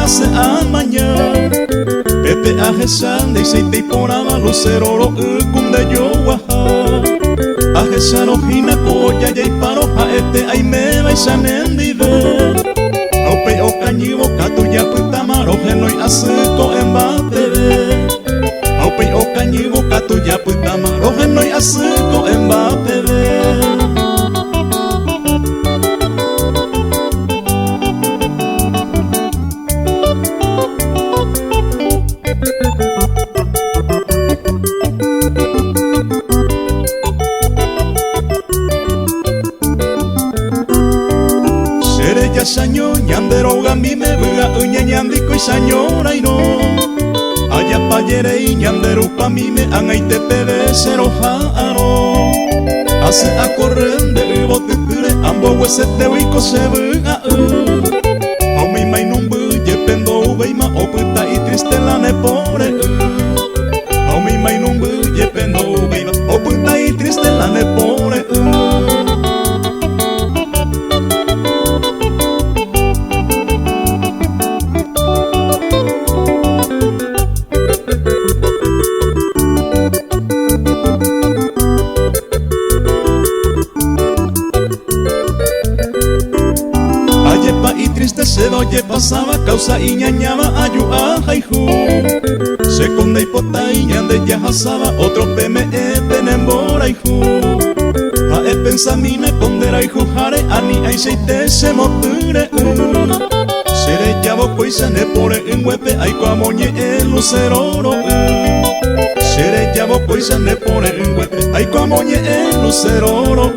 hace amañar Pepe ajesan de seite porama lucero kunde yo waha ajesan ojina koya y paro este ay me va sanendive Ope okañivo katuya putamaro genoi asuko embapebe Ope okañivo katuya putamaro genoi asuko embapebe Ya saño ñandero gami me buga uña ñandiko y sañora y no Allá pa yere y ñandero pa mi me angaite pebe cero jaro Hace a correr de bote pure ambo huesete huico se buga Au mi mai numbu ye pendo ubeima oputa y triste la ne pore Au mi mai numbu ye pendo ubeima oputa y triste la ne pore y triste se doye pasaba causa y ñañaba ayu ajaihu se conde y pota y ñande ya hasaba otro peme penembora ihu a pensamine condera y jujare ani ay seite se moture sere llavo coisa ne pore en huepe ay coamoñe el luceroro sere llavo coisa ne pore en huepe ay coamoñe el luceroro